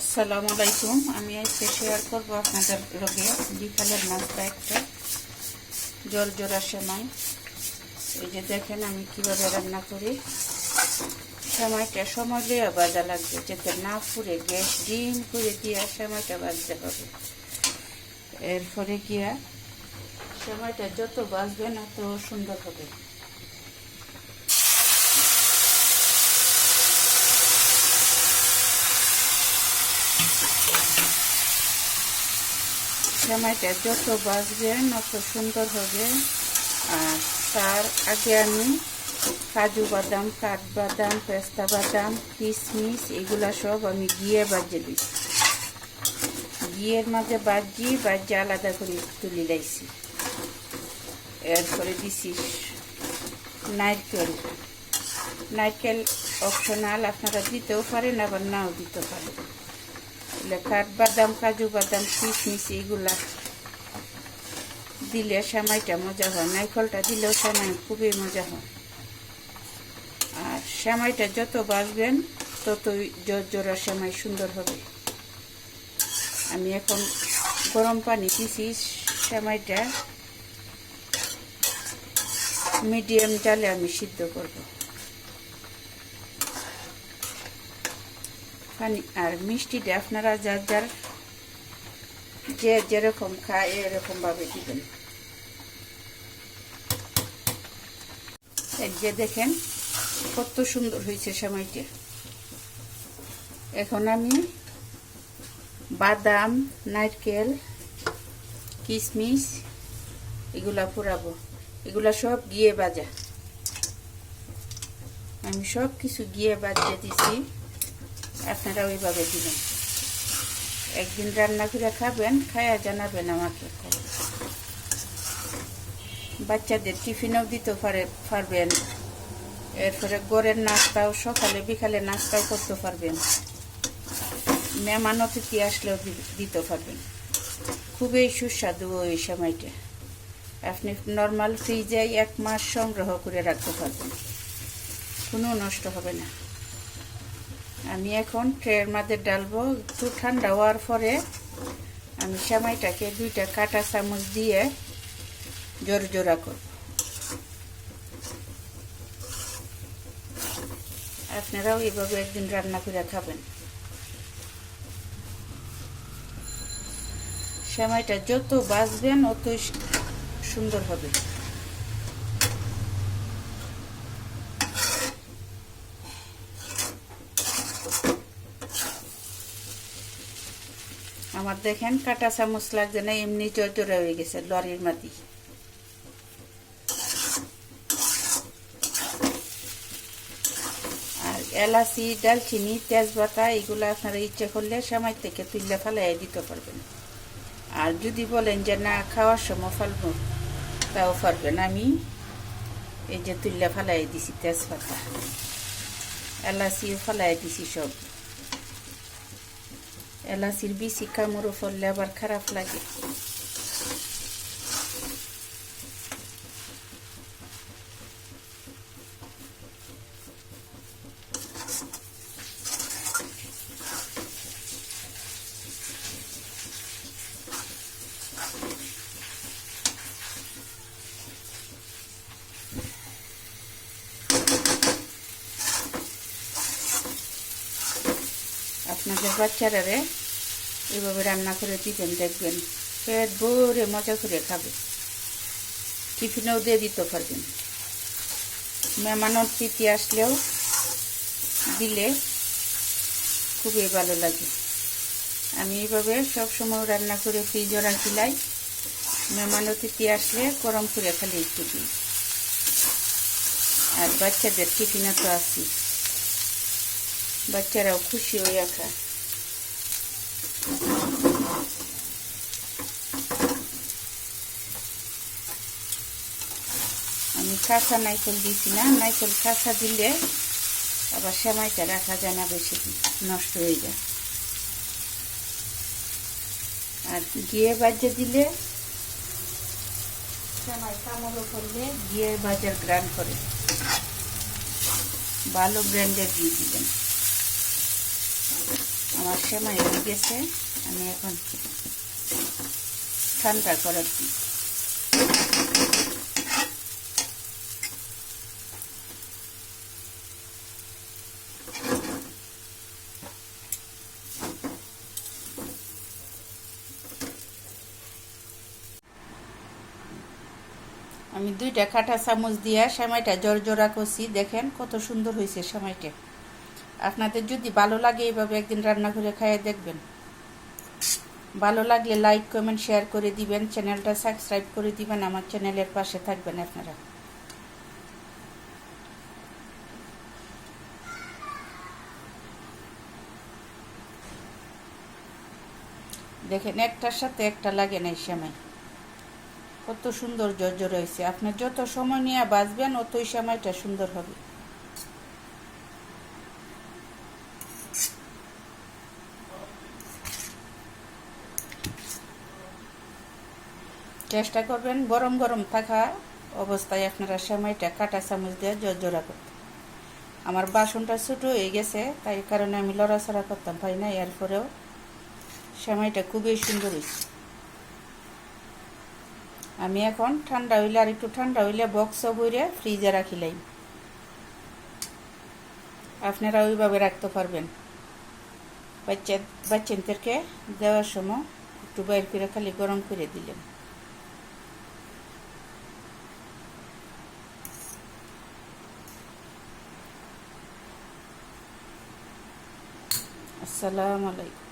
আসসালামু আলাইকুম। আমি আজকে শেয়ার করব আপনাদের লগে বিকালের নাস্তা একটা জর্জরা সেমাই। এই যে দেখেন আমি কিভাবে রান্না করি। সেমাইটা সময় দিয়ে ভাজা লাগবে যাতে না পুড়ে, গ্যাস ডিম করে দিয়ে সেমাইটা ভাজতে হবে। এরপরে গিয়া সেমাইটা যত ভাজবেন তত সুন্দর হবে। সেমাইটা যত ভাজবেন তত সুন্দর হবে। আর তার আগে আমি কাজু বাদাম, কাঠবাদাম, পেস্তা বাদাম, কিশমিশ এগুলা সব আমি ঘিয়ে ভাজে দিই। ঘিয়ের মাঝে ভাজি আলাদা করে তুলে লাইছি। এরপরে দিছি নারকেল অপশনাল, আপনারা দিতেও পারেন আবার নাও দিতে পারেন। কাঠবাদাম, কাজু বাদাম, কিশমিশ এগুলা দিলে সেমাইটা মজা হয়। নারকেলটা দিলেও সেমাই খুবই মজা হয়। আর সেমাইটা যত ভাজবেন ততই জর্জরা সেমাই সুন্দর হবে। আমি এখন গরম পানি দিছি। সেমাইটা মিডিয়াম জালে আমি সিদ্ধ করব। পানি আর মিষ্টিটা আপনারা যার যার যে যেরকম খায় এরকম ভাবে দিবেন। এই যে দেখেন কত সুন্দর হয়েছে সেমাইটা। এখন আমি বাদাম, নারকেল, কিশমিশ এগুলা পুরাবো। এগুলা সব ঘিয়ে ভাজা। আমি সব কিছু ঘিয়ে ভাজিয়ে দিছি, আপনারা ওইভাবে দিবেন। একদিন রান্না করে খাবেন, খায়া জানাবেন আমাকে। বাচ্চাদের টিফিনেও দিতে পারবেন। এরপরে ঘরের নাস্তাও, সকালে বিকালে নাস্তাও করতে পারবেন। মেহমান অতিথি আসলেও দিতে পারবেন। খুবই সুস্বাদু ওই সেমাইটা। আপনি নর্মাল ফ্রিজে 1 মাস সংগ্রহ করে রাখতে পারবেন, কোনো নষ্ট হবে না। আমি এখন ট্রের মধ্যে ডালবো। একটু ঠান্ডা হওয়ার পরে আমি সেমাইটাকে 2টা কাঁটা চামচ দিয়ে জর্জরা করব। আপনারাও এইভাবে একদিন রান্না করে খাবেন। সেমাইটা যত ভাজবেন ততই সুন্দর হবে। আমার দেখেন কাঁটা চামচ লাগছে না, এমনি জর্জরা হয়ে গেছে লরির মাটি। আর এলাচি, দালচিনি, তেজপাতা এগুলো আপনারা ইচ্ছে করলে সেমাই থেকে তুললে ফেলাই দিতে পারবেন। আর যদি বলেন যে না খাওয়ার সময় ফেলবো, তাও পারবেন। আমি এই যে তুললে ফেলাই দিছি তেজপাতা, এলাচিও ফেলাই দিছি সব। এলাচির বিচি কামড়ও ফেললে আবার খারাপ লাগে। আপনাদের বাচ্চারা এইভাবে রান্না করে দিবেন, দেখবেন পেট ভরে মজা করে খাবে। টিফিনেও দিয়ে দিতে পারবেন। মেহমান অতিথি আসলেও দিলে খুবই ভালো লাগে। আমি এইভাবে সবসময় রান্না করে ফ্রিজে রাখিলাই। মেহমান অতিথি আসলে গরম করে খালি একটু দিই। আর বাচ্চাদের টিফিনে তো আসি, বাচ্চারাও খুশি হইয়া খায়। আমি কাঁচা নারকেল দিছি না, নারকেল কাঁচা দিলে আবার সেমাইটা রাখা যায় না, বেশি নষ্ট হয়ে যায়। আর ঘিয়ে ভাজে দিলে সেমাই কামড়ও করলে ঘিয়ে ভাজার গ্রান করে। ভালো ব্র্যান্ডের ঘি দিবেন। আমার সেমাই হয়ে গেছে, আমি এখন ঠান্ডা করে দিই। আমি 2টা কাঁটা চামচ দিয়ে সেমাইটা জোড়া করছি। দেখেন কত সুন্দর হয়েছে সেমাইটা। আপনাদের যদি ভালো লাগে এইভাবে একদিন রান্না করে খাইয়ে দেখবেন। ভালো লাগলে লাইক কমেন্ট শেয়ার করে দিবেন, চ্যানেলটা সাবস্ক্রাইব করে দিবেন, আমার চ্যানেলের পাশে থাকবেন আপনারা। দেখেন একটার সাথে একটা লাগে নাই সেমাই, কত সুন্দর জর্জর হয়েছে। আপনি যত সময় নিয়ে বাজবেন অতই সেমাইটা সুন্দর হবে। চেষ্টা করবেন গরম গরম থাকা অবস্থায় আপনারা সেমাইটা কাঁটা চামচ দিয়ে জর্জরা করতে। আমার বাসনটা ছোটো হয়ে গেছে, তাই কারণে আমি লড়াচড়া করতাম পারি না। এরপরেও সেমাইটা খুবই সুন্দর হয়েছে। আমি এখন ঠান্ডা হইলে, আর একটু ঠান্ডা হইলে বক্স ভরে ফ্রিজে রাখিলাই। আপনারা ওইভাবে রাখতে পারবেন। বাচ্চাদেরকে দেওয়ার সময় একটু বাইর করে খালি গরম করে দিলেন। আসসালামু আলাইকুম।